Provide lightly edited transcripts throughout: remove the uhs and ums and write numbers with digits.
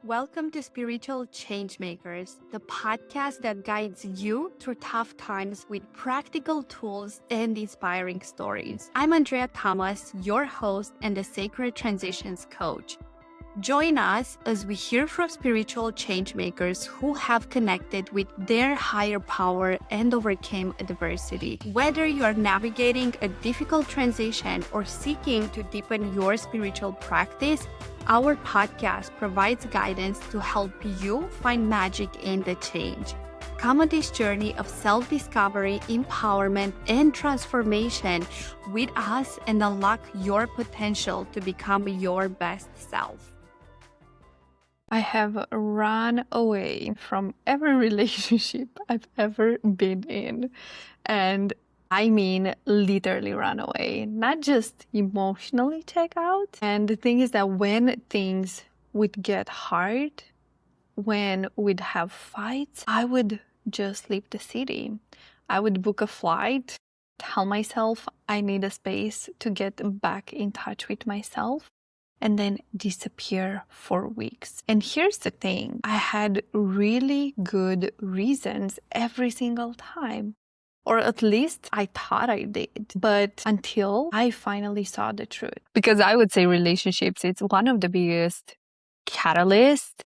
Welcome to Spiritual Changemakers, the podcast that guides you through tough times with practical tools and inspiring stories. I'm Andreea Tamas, your host and the Sacred Transitions Coach. Join us as we hear from spiritual changemakers who have connected with their higher power and overcame adversity. Whether you are navigating a difficult transition or seeking to deepen your spiritual practice, our podcast provides guidance to help you find magic in the change. Come on this journey of self-discovery, empowerment, and transformation with us and unlock your potential to become your best self. I have run away from every relationship I've ever been in. And I mean literally run away, not just emotionally check out. And the thing is that when things would get hard, when we'd have fights, I would just leave the city. I would book a flight, tell myself I need a space to get back in touch with myself, and then disappear for weeks. And here's the thing, I had really good reasons every single time. Or at least I thought I did. But until I finally saw the truth. Because I would say relationships, it's one of the biggest catalysts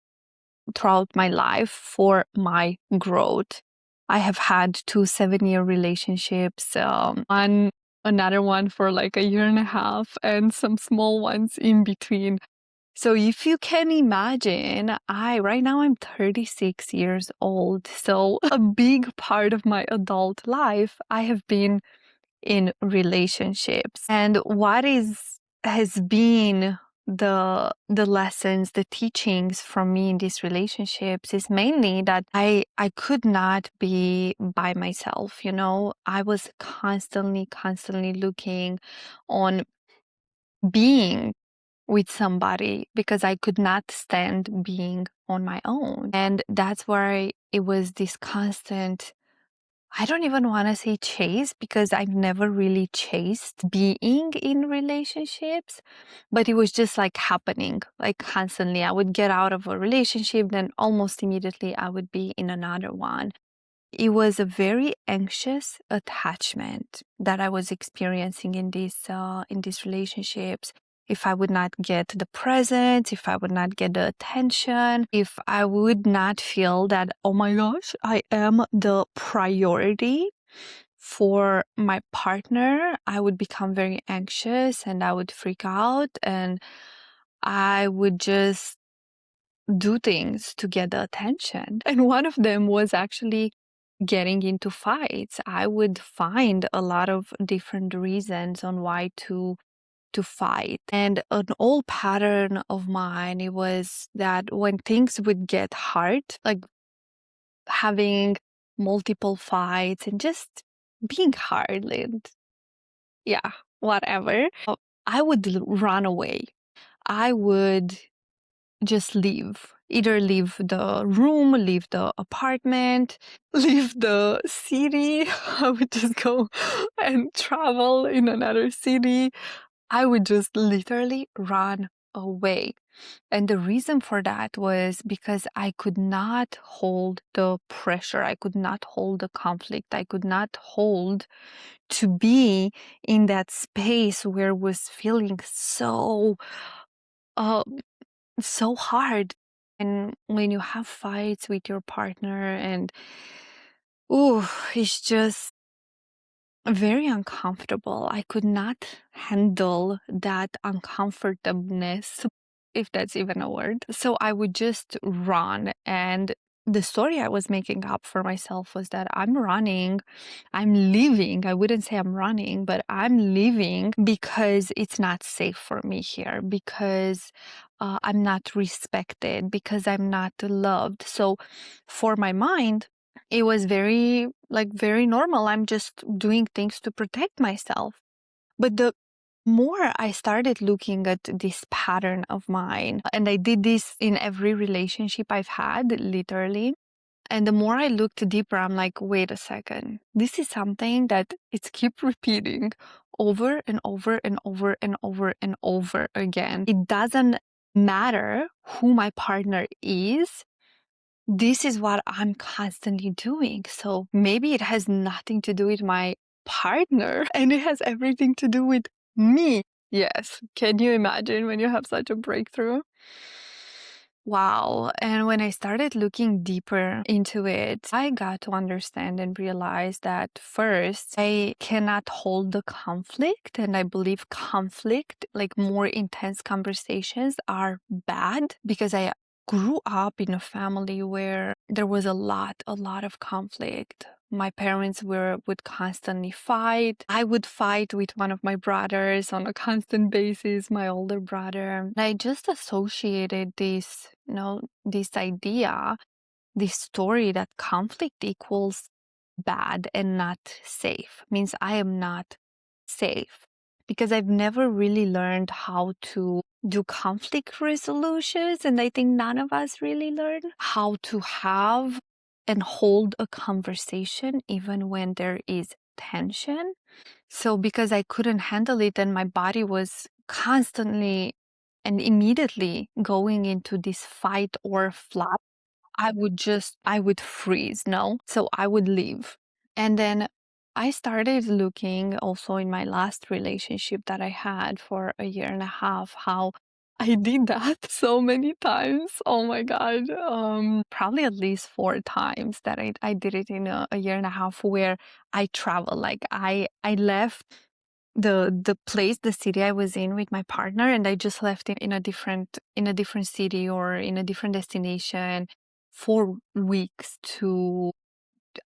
throughout my life for my growth. I have had 2 7-year relationships, another one for like a year and a half, and some small ones in between. So if you can imagine, right now I'm 36 years old. So a big part of my adult life, I have been in relationships. And what has been the lessons, the teachings from me in these relationships is mainly that I could not be by myself. I was constantly looking on being with somebody because I could not stand being on my own. And that's why it was this constant, I don't even want to say chase because I've never really chased being in relationships, but it was just like happening, like constantly. I would get out of a relationship, then almost immediately I would be in another one. It was a very anxious attachment that I was experiencing in these relationships. If I would not get the presence, if I would not get the attention, if I would not feel that, oh my gosh, I am the priority for my partner, I would become very anxious and I would freak out and I would just do things to get the attention. And one of them was actually getting into fights. I would find a lot of different reasons on why to fight. And an old pattern of mine, it was that when things would get hard, like having multiple fights and just being hard and whatever, I would run away. I would just leave. Either leave the room, leave the apartment, leave the city. I would just go and travel in another city. I would just literally run away. And the reason for that was because I could not hold the pressure. I could not hold the conflict. I could not hold to be in that space where it was feeling so hard. And when you have fights with your partner and it's just very uncomfortable. I could not handle that uncomfortableness, if that's even a word. So I would just run. And the story I was making up for myself was that I'm running, I'm leaving. I wouldn't say I'm running, but I'm leaving because it's not safe for me here, because I'm not respected, because I'm not loved. So for my mind, it was very normal. I'm just doing things to protect myself. But the more I started looking at this pattern of mine, and I did this in every relationship I've had, literally. And the more I looked deeper, I'm like, wait a second. This is something that it's keep repeating over and over and over and over and over again. It doesn't matter who my partner is, this is what I'm constantly doing. So maybe it has nothing to do with my partner and it has everything to do with me. Yes. Can you imagine when you have such a breakthrough? Wow. And when I started looking deeper into it, I got to understand and realize that first, I cannot hold the conflict. And I believe conflict, like more intense conversations, are bad because I grew up in a family where there was a lot of conflict. My parents would constantly fight. I would fight with one of my brothers on a constant basis, my older brother. I just associated this, this idea, this story that conflict equals bad and not safe. Means I am not safe because I've never really learned how to do conflict resolutions. And I think none of us really learn how to have and hold a conversation even when there is tension. So because I couldn't handle it and my body was constantly and immediately going into this fight or flight, I would freeze, no? So I would leave. And then I started looking also in my last relationship that I had for a year and a half, how I did that so many times. Oh my God. Probably at least 4 times that I did it in a year and a half where I travel. Like I left the place, the city I was in with my partner, and I just left it in a different city or in a different destination for weeks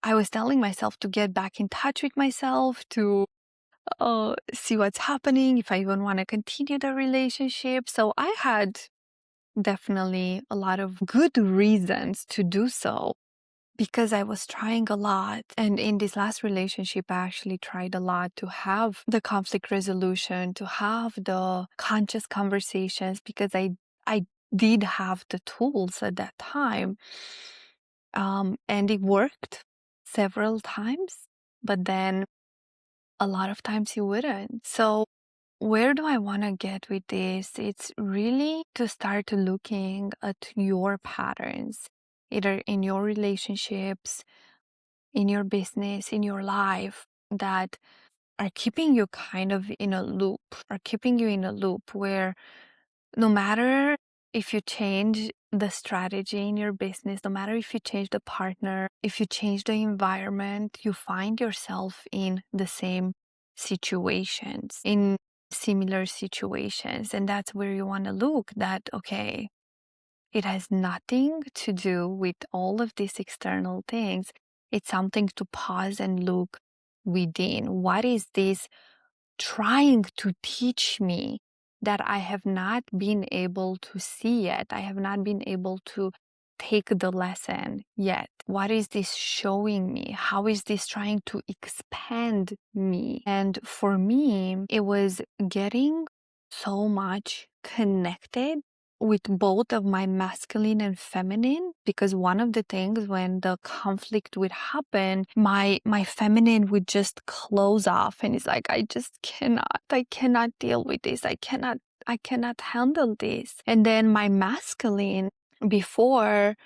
I was telling myself to get back in touch with myself, to see what's happening, if I even want to continue the relationship. So I had definitely a lot of good reasons to do so because I was trying a lot. And in this last relationship, I actually tried a lot to have the conflict resolution, to have the conscious conversations because I did have the tools at that time. And it worked several times, but then a lot of times it wouldn't. So where do I want to get with this? It's really to start looking at your patterns, either in your relationships, in your business, in your life, that are keeping you kind of in a loop, are keeping you in a loop where no matter if you change the strategy in your business, no matter if you change the partner, if you change the environment, you find yourself in the same situations, in similar situations. And that's where you want to look that, okay, it has nothing to do with all of these external things. It's something to pause and look within. What is this trying to teach me that I have not been able to see yet? I have not been able to take the lesson yet. What is this showing me? How is this trying to expand me? And for me, it was getting so much connected with both of my masculine and feminine, because one of the things when the conflict would happen, my feminine would just close off and it's like, I cannot deal with this. I cannot handle this. And then my masculine, before,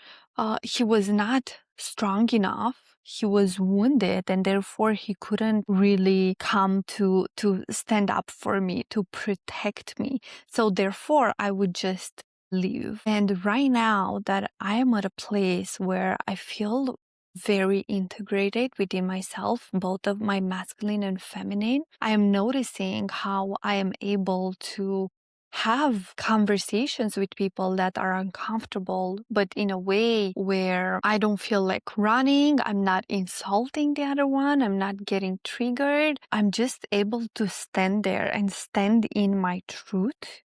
he was not strong enough. He was wounded and therefore he couldn't really come to stand up for me, to protect me. So therefore I would just leave. And right now that I am at a place where I feel very integrated within myself, both of my masculine and feminine, I am noticing how I am able to have conversations with people that are uncomfortable, but in a way where I don't feel like running, I'm not insulting the other one, I'm not getting triggered. I'm just able to stand there and stand in my truth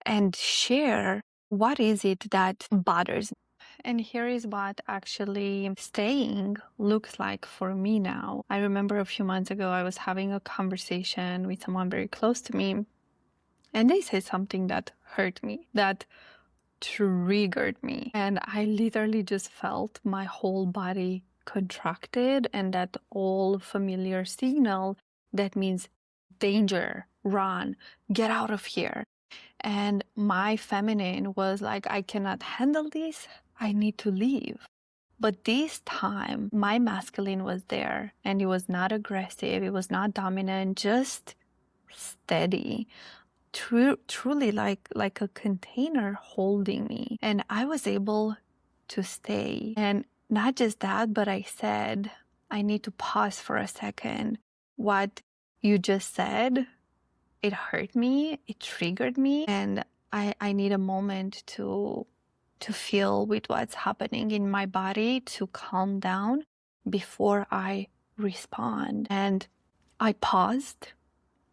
and share what is it that bothers me. And here is what actually staying looks like for me now. I remember a few months ago, I was having a conversation with someone very close to me. And they said something that hurt me, that triggered me. And I literally just felt my whole body contracted, and that all familiar signal that means danger, run, get out of here. And my feminine was like, I cannot handle this. I need to leave. But this time, my masculine was there, and it was not aggressive. It was not dominant, just steady. Truly like a container holding me. And I was able to stay. And not just that, but I said, I need to pause for a second. What you just said, it hurt me, it triggered me, and I need a moment to feel with what's happening in my body, to calm down before I respond. And I paused.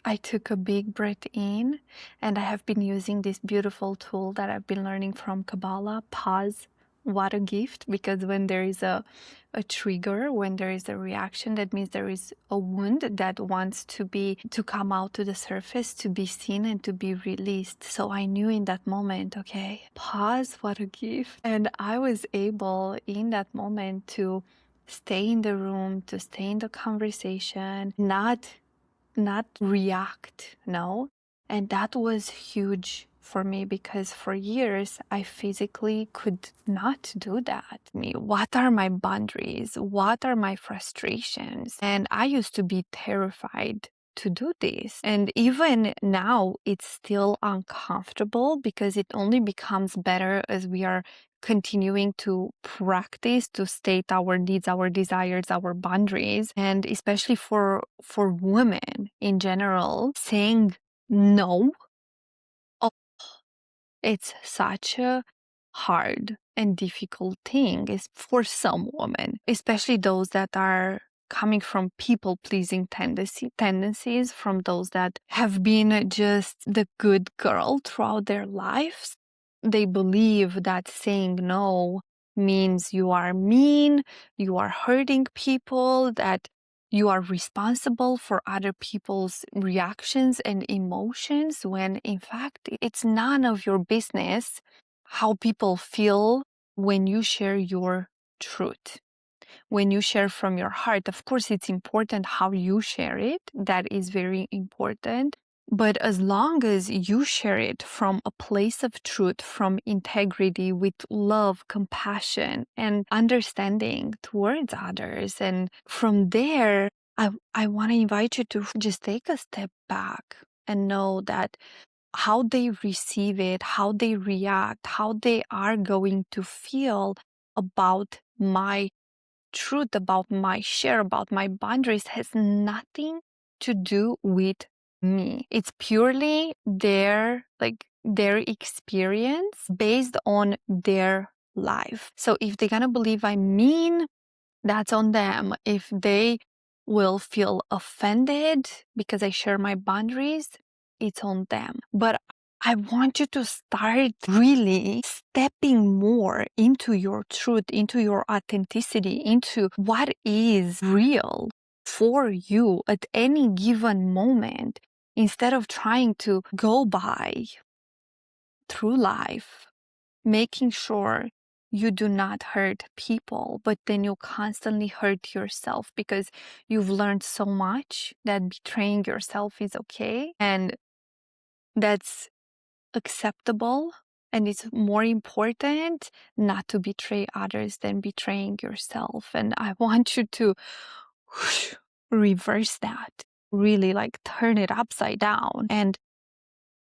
I took a big breath in, and I have been using this beautiful tool that I've been learning from Kabbalah, pause. What a gift, because when there is a trigger, when there is a reaction, that means there is a wound that wants to come out to the surface, to be seen and to be released. So I knew in that moment, okay, pause, what a gift. And I was able in that moment to stay in the room, to stay in the conversation, not react, no? And that was huge for me, because for years I physically could not do that. What are my boundaries? What are my frustrations? And I used to be terrified to do this. And even now, it's still uncomfortable, because it only becomes better as we are continuing to practice to state our needs, our desires, our boundaries. And especially for women in general, saying no, oh, it's such a hard and difficult thing is for some women, especially those that are coming from people-pleasing tendencies, from those that have been just the good girl throughout their lives. They believe that saying no means you are mean, you are hurting people, that you are responsible for other people's reactions and emotions, when in fact it's none of your business how people feel when you share your truth. When you share from your heart, of course, it's important how you share it. That is very important. But as long as you share it from a place of truth, from integrity, with love, compassion, and understanding towards others, and from there, I want to invite you to just take a step back and know that how they receive it, how they react, how they are going to feel about my truth, about my share, about my boundaries has nothing to do with me. It's purely their experience based on their life. So if they're gonna believe I'm mean, that's on them. If they will feel offended because I share my boundaries, it's on them. But I want you to start really stepping more into your truth, into your authenticity, into what is real for you at any given moment, instead of trying to go by through life, making sure you do not hurt people, but then you constantly hurt yourself, because you've learned so much that betraying yourself is okay, and that's acceptable. And it's more important not to betray others than betraying yourself. And I want you to reverse that, really like turn it upside down. And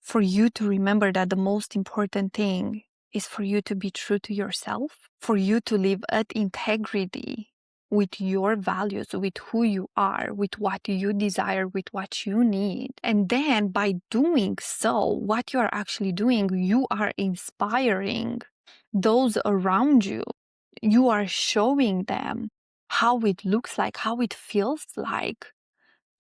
for you to remember that the most important thing is for you to be true to yourself, for you to live at integrity with your values, with who you are, with what you desire, with what you need. And then by doing so, what you are actually doing, you are inspiring those around you. You are showing them how it looks like, how it feels like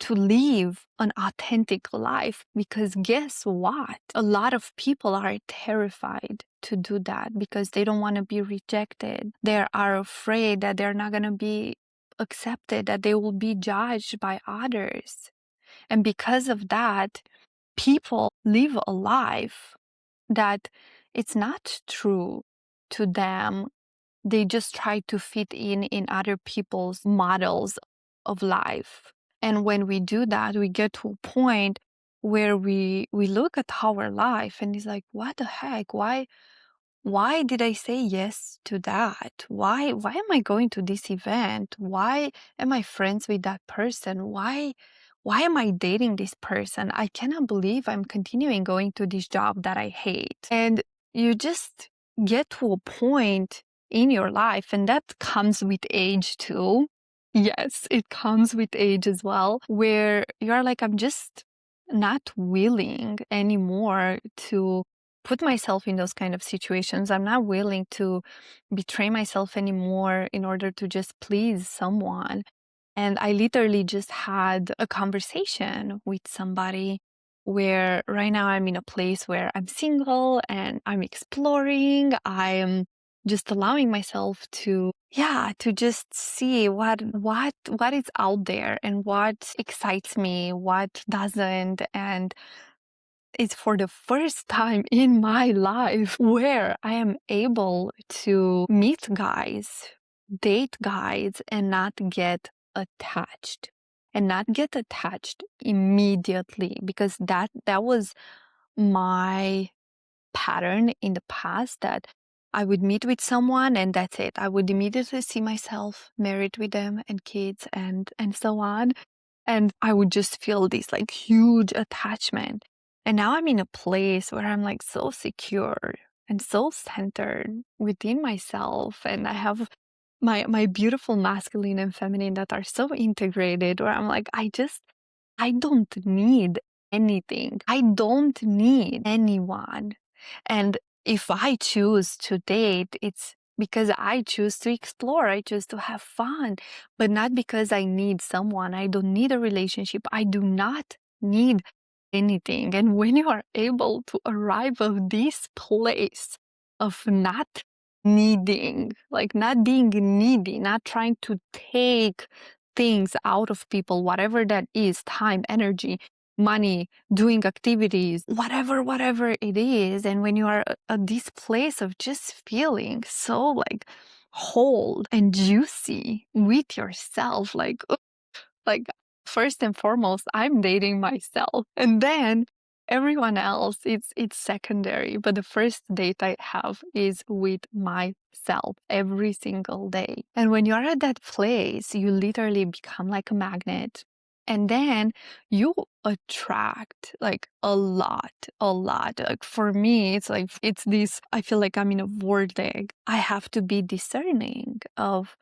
to live an authentic life. Because guess what? A lot of people are terrified to do that because they don't want to be rejected. They are afraid that they're not going to be accepted, that they will be judged by others. And because of that, people live a life that it's not true to them. They just try to fit in other people's models of life. And when we do that, we get to a point where we look at our life and it's like, what the heck? Why did I say yes to that? Why am I going to this event? Why am I friends with that person? Why am I dating this person? I cannot believe I'm continuing going to this job that I hate. And you just get to a point in your life, and that comes with age too. Yes, it comes with age as well, where you're like, I'm just not willing anymore to put myself in those kind of situations. I'm not willing to betray myself anymore in order to just please someone. And I literally just had a conversation with somebody where right now I'm in a place where I'm single and I'm exploring. I'm just allowing myself to just see what is out there and what excites me, what doesn't. And it's for the first time in my life where I am able to meet guys, date guys, and not get attached. And not get attached immediately, because that was my pattern in the past, that I would meet with someone and that's it. I would immediately see myself married with them and kids and so on. And I would just feel this like huge attachment. And now I'm in a place where I'm like so secure and so centered within myself. And I have my beautiful masculine and feminine that are so integrated, where I'm like, I don't need anything. I don't need anyone. And if I choose to date, it's because I choose to explore, I choose to have fun, but not because I need someone. I don't need a relationship. I do not need anything. And when you are able to arrive at this place of not needing, like not being needy, not trying to take things out of people, whatever that is, time, energy, money, doing activities, whatever it is. And when you are at this place of just feeling so like whole and juicy with yourself, like first and foremost, I'm dating myself, and then everyone else, it's secondary. But the first date I have is with myself every single day. And when you're at that place, you literally become like a magnet. And then you attract like a lot. Like for me, it's like, it's this, I feel like I'm in a vortex. I have to be discerning of,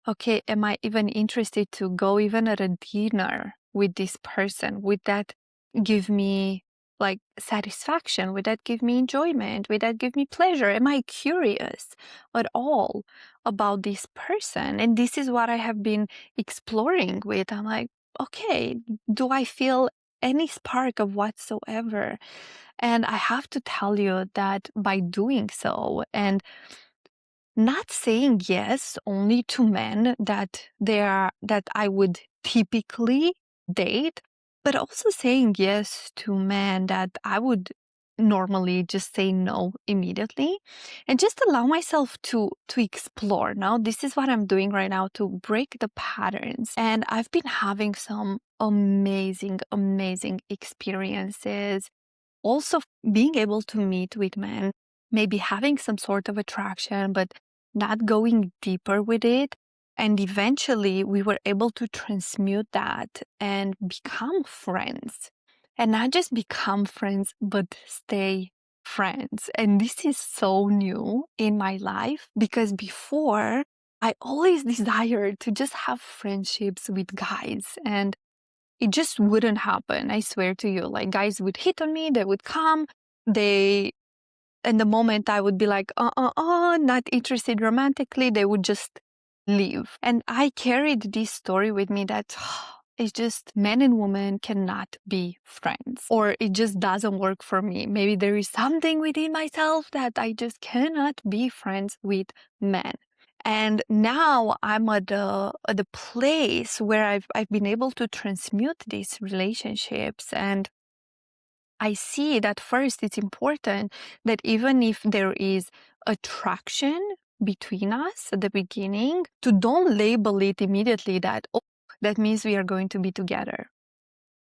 okay, am I even interested to go even at a dinner with this person? Would that give me like satisfaction? Would that give me enjoyment? Would that give me pleasure? Am I curious at all about this person? And this is what I have been exploring with. I'm like, okay, do I feel any spark of whatsoever? And I have to tell you that by doing so, and not saying yes only to men that I would typically date, but also saying yes to men that I would normally just say no immediately, and just allow myself to explore. Now, this is what I'm doing right now to break the patterns. And I've been having some amazing experiences. Also being able to meet with men, maybe having some sort of attraction, but not going deeper with it. And eventually we were able to transmute that and become friends. And not just become friends, but stay friends. And this is so new in my life, because before I always desired to just have friendships with guys, and it just wouldn't happen. I swear to you, like guys would hit on me, they would come, and the moment I would be like, not interested romantically, they would just leave. And I carried this story with me that it's just men and women cannot be friends, or it just doesn't work for me. Maybe there is something within myself that I just cannot be friends with men. And now I'm at the place where I've been able to transmute these relationships, and I see that first it's important that even if there is attraction between us at the beginning, to don't label it immediately that, oh, that means we are going to be together.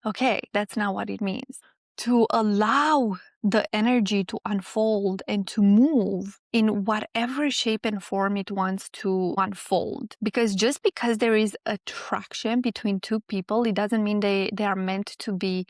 Okay, that's not what it means. To allow the energy to unfold and to move in whatever shape and form it wants to unfold. Because just because there is attraction between two people, it doesn't mean they are meant to be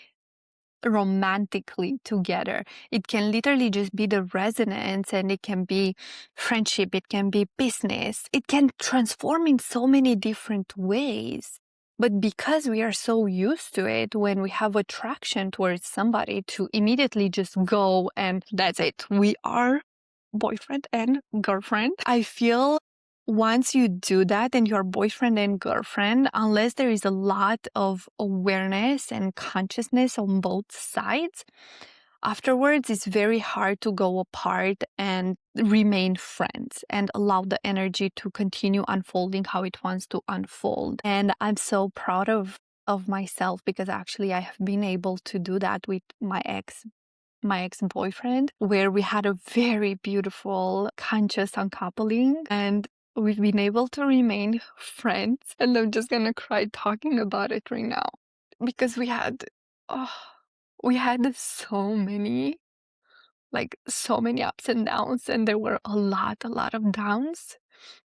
romantically together. It can literally just be the resonance, and it can be friendship, it can be business. It can transform in so many different ways. But because we are so used to it, when we have attraction towards somebody, to immediately just go and that's it, we are boyfriend and girlfriend. I feel once you do that and you're boyfriend and girlfriend, unless there is a lot of awareness and consciousness on both sides, afterwards it's very hard to go apart and remain friends and allow the energy to continue unfolding how it wants to unfold. And I'm so proud of myself, because actually I have been able to do that with my ex-boyfriend, where we had a very beautiful conscious uncoupling, and we've been able to remain friends. And I'm just gonna cry talking about it right now, because we had so many ups and downs, and there were a lot of downs.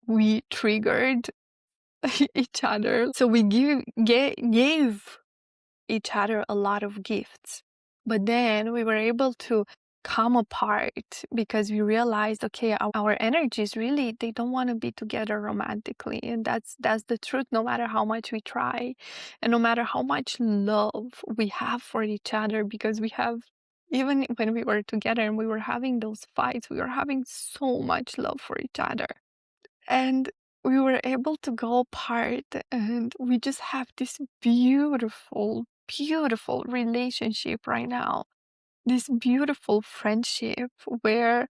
We triggered each other, so we gave each other a lot of gifts. But then we were able to come apart because we realized, okay, our energies really, they don't want to be together romantically. And that's the truth, no matter how much we try and no matter how much love we have for each other, because we have, even when we were together and we were having those fights, we were having so much love for each other. And we were able to go apart, and we just have this beautiful relationship right now. This beautiful friendship where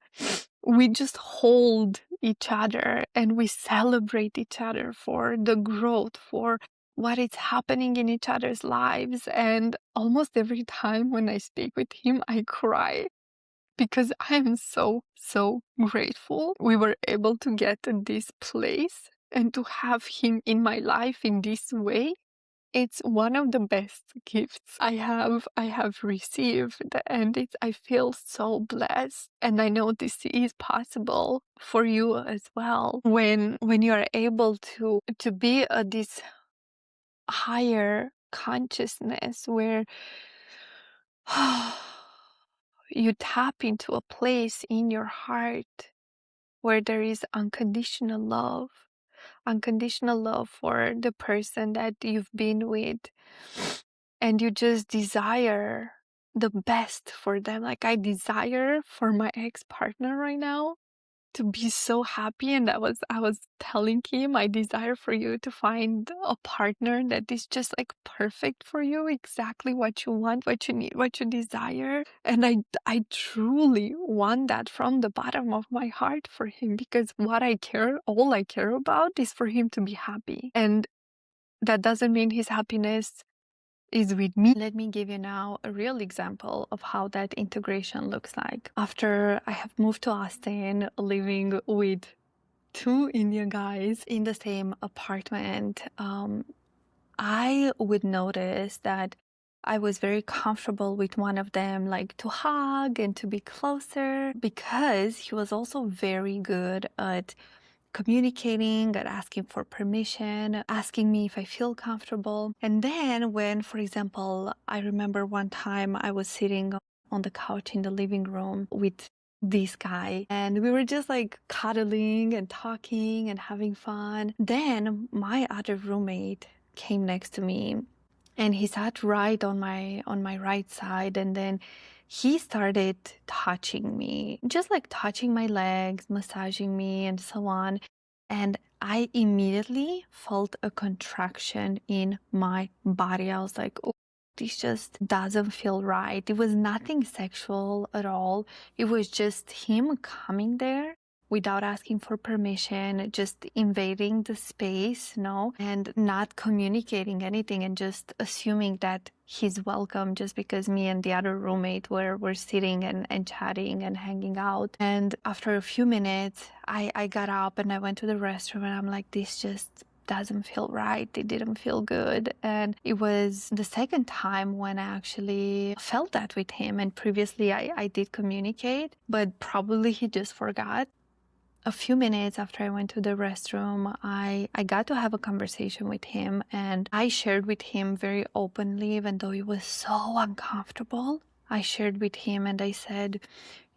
we just hold each other and we celebrate each other for the growth, for what is happening in each other's lives. And almost every time when I speak with him, I cry, because I am so grateful we were able to get to this place and to have him in my life in this way. It's one of the best gifts I have received, and I feel so blessed. And I know this is possible for you as well, when you are able to be this higher consciousness where you tap into a place in your heart where there is unconditional love for the person that you've been with, and you just desire the best for them. Like, I desire for my ex-partner right now to be so happy, and I was telling him, I desire for you to find a partner that is just like perfect for you, exactly what you want, what you need, what you desire. And I truly want that from the bottom of my heart for him, because all I care about is for him to be happy. And that doesn't mean his happiness is with me. Let me give you now a real example of how that integration looks like. After I have moved to Austin, living with two Indian guys in the same apartment, I would notice that I was very comfortable with one of them, like to hug and to be closer, because he was also very good at communicating, at asking for permission, asking me if I feel comfortable. And then when, for example, I remember one time I was sitting on the couch in the living room with this guy, and we were just like cuddling and talking and having fun. Then my other roommate came next to me, and he sat right on my right side, and then he started touching me, just like touching my legs, massaging me, and so on. And I immediately felt a contraction in my body. I was like, oh, this just doesn't feel right. It was nothing sexual at all. It was just him coming there without asking for permission, just invading the space, and not communicating anything, and just assuming that he's welcome just because me and the other roommate were sitting and chatting and hanging out. And after a few minutes, I got up and I went to the restroom, and I'm like, this just doesn't feel right. It didn't feel good. And it was the second time when I actually felt that with him. And previously I did communicate, but probably he just forgot. A few minutes after I went to the restroom, I got to have a conversation with him, and I shared with him very openly, even though it was so uncomfortable. I shared with him and I said,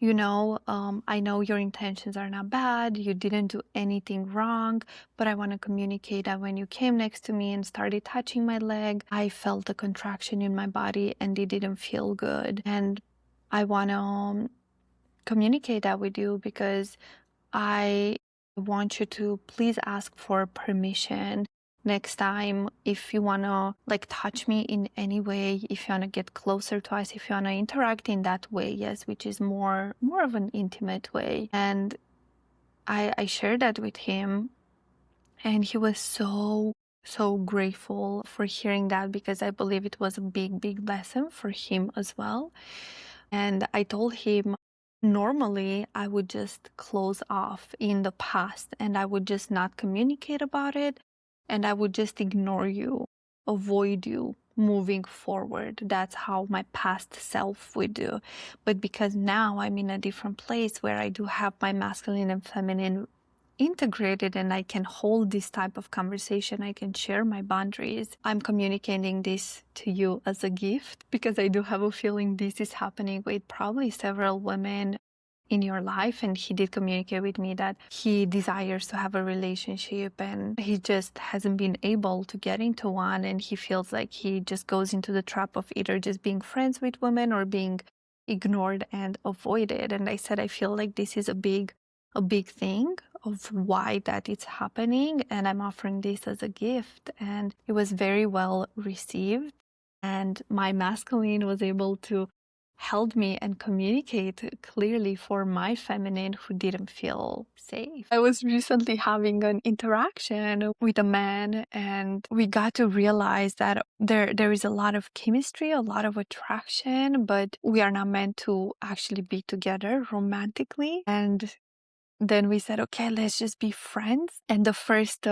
I know your intentions are not bad. You didn't do anything wrong, but I want to communicate that when you came next to me and started touching my leg, I felt a contraction in my body and it didn't feel good. And I want to communicate that with you because I want you to please ask for permission next time if you want to touch me in any way, if you want to get closer to us, if you want to interact in that way, yes, which is more of an intimate way. And I shared that with him, and he was so grateful for hearing that, because I believe it was a big lesson for him as well. And I told him, normally I would just close off in the past and I would just not communicate about it and I would just ignore you, avoid you moving forward. That's how my past self would do. But because now I'm in a different place where I do have my masculine and feminine integrated and I can hold this type of conversation, I can share my boundaries. I'm communicating this to you as a gift because I do have a feeling this is happening with probably several women in your life. And he did communicate with me that he desires to have a relationship and he just hasn't been able to get into one, and he feels like he just goes into the trap of either just being friends with women or being ignored and avoided. And I said, I feel like this is a big thing of why that it's happening, and I'm offering this as a gift. And it was very well received, and my masculine was able to help me and communicate clearly for my feminine who didn't feel safe. I was recently having an interaction with a man, and we got to realize that there is a lot of chemistry, a lot of attraction, but we are not meant to actually be together romantically. And then we said, okay, let's just be friends. And the first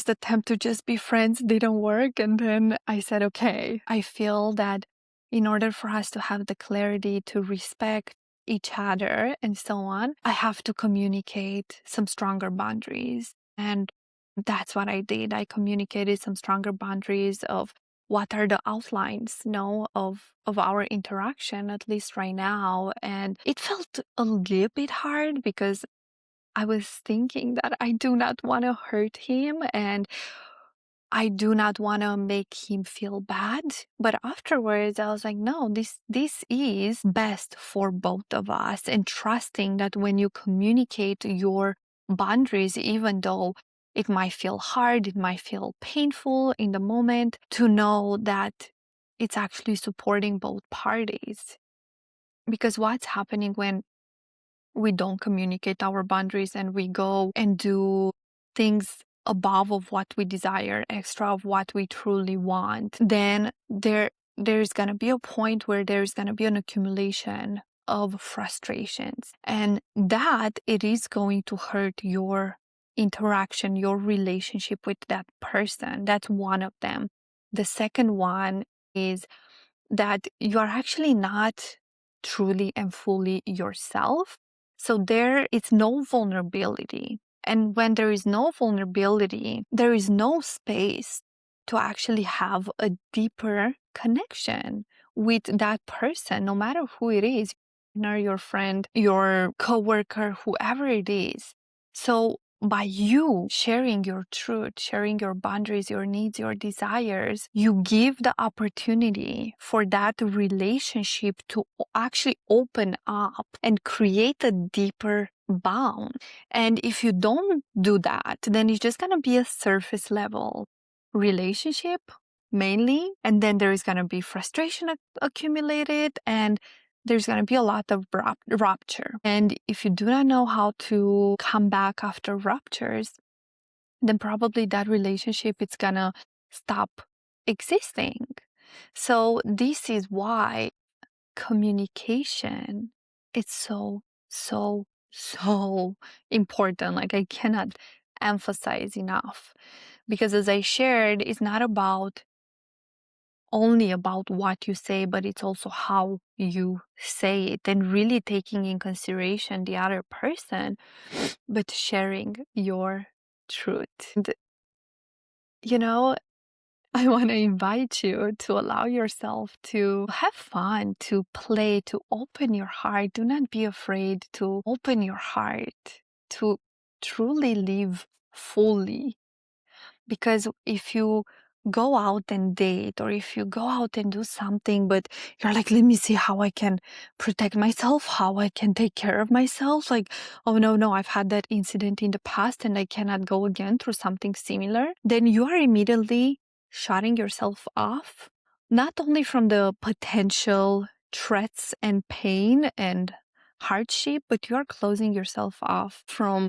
attempt to just be friends didn't work. And then I said, okay, I feel that in order for us to have the clarity to respect each other and so on, I have to communicate some stronger boundaries. And that's what I did. I communicated some stronger boundaries of what are the outlines, of our interaction, at least right now. And it felt a little bit hard because I was thinking that I do not want to hurt him and I do not want to make him feel bad. But afterwards, I was like, no, this is best for both of us. And trusting that when you communicate your boundaries, even though it might feel hard, it might feel painful in the moment, to know that it's actually supporting both parties. Because what's happening when we don't communicate our boundaries and we go and do things above of what we desire, extra of what we truly want, then there's going to be a point where there's going to be an accumulation of frustrations, and that it is going to hurt your interaction, your relationship with that person. That's one of them. The second one is that you are actually not truly and fully yourself. So there is no vulnerability. And when there is no vulnerability, there is no space to actually have a deeper connection with that person, no matter who it is, your friend, your coworker, whoever it is. So by you sharing your truth, sharing your boundaries, your needs, your desires, you give the opportunity for that relationship to actually open up and create a deeper bond. And if you don't do that, then it's just going to be a surface level relationship mainly. And then there is going to be frustration accumulated, and there's going to be a lot of rupture. And if you do not know how to come back after ruptures, then probably that relationship is going to stop existing. So this is why communication is so important. Like, I cannot emphasize enough. Because as I shared, it's not only about what you say, but it's also how you say it, and really taking in consideration the other person, but sharing your truth. And, I want to invite you to allow yourself to have fun, to play, to open your heart. Do not be afraid to open your heart, to truly live fully. Because if you go out and date, or if you go out and do something, but you're like, let me see how I can protect myself, how I can take care of myself. Like, oh, no, I've had that incident in the past and I cannot go again through something similar. Then you are immediately shutting yourself off, not only from the potential threats and pain and hardship, but you are closing yourself off from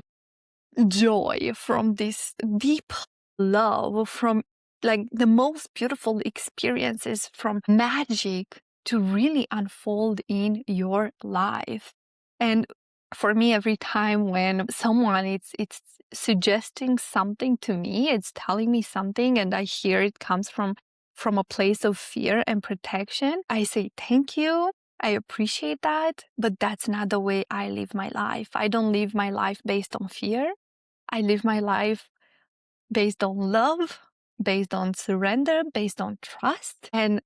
joy, from this deep love, from like the most beautiful experiences, from magic to really unfold in your life. And for me, every time when someone it's suggesting something to me, it's telling me something, and I hear it comes from a place of fear and protection, I say thank you. I appreciate that, but that's not the way I live my life. I don't live my life based on fear. I live my life based on love, based on surrender, based on trust. And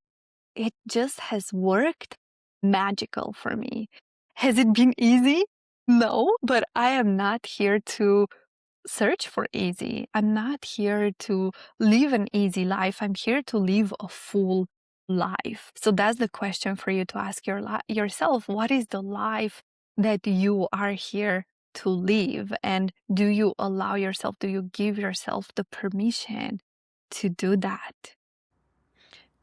it just has worked magical for me. Has it been easy? No, but I am not here to search for easy. I'm not here to live an easy life. I'm here to live a full life. So that's the question for you to ask yourself. What is the life that you are here to live? And do you give yourself the permission to do that?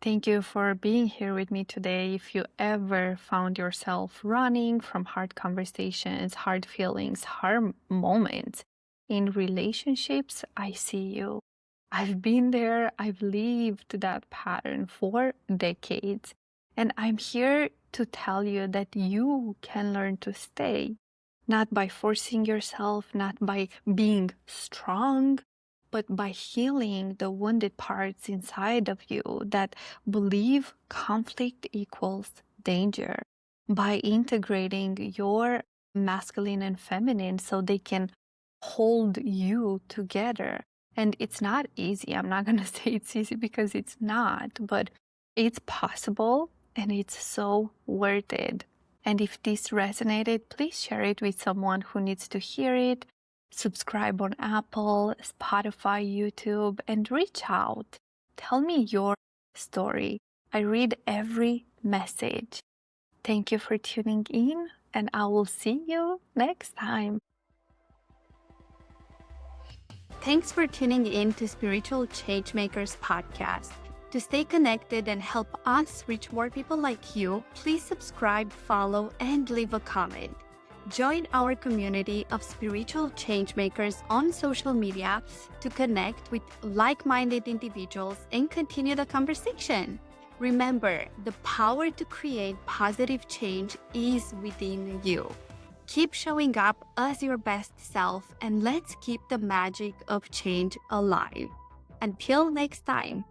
Thank you for being here with me today. If you ever found yourself running from hard conversations, hard feelings, hard moments in relationships, I see you. I've been there. I've lived that pattern for decades. And I'm here to tell you that you can learn to stay, not by forcing yourself, not by being strong, but by healing the wounded parts inside of you that believe conflict equals danger, by integrating your masculine and feminine so they can hold you together. And it's not easy. I'm not going to say it's easy because it's not, but it's possible and it's so worth it. And if this resonated, please share it with someone who needs to hear it. Subscribe on Apple, Spotify, YouTube, and reach out. Tell me your story. I read every message. Thank you for tuning in, and I will see you next time. Thanks for tuning in to Spiritual Changemakers podcast. To stay connected and help us reach more people like you, please subscribe, follow, and leave a comment. Join our community of spiritual changemakers on social media to connect with like-minded individuals and continue the conversation. Remember, the power to create positive change is within you. Keep showing up as your best self, and let's keep the magic of change alive. Until next time.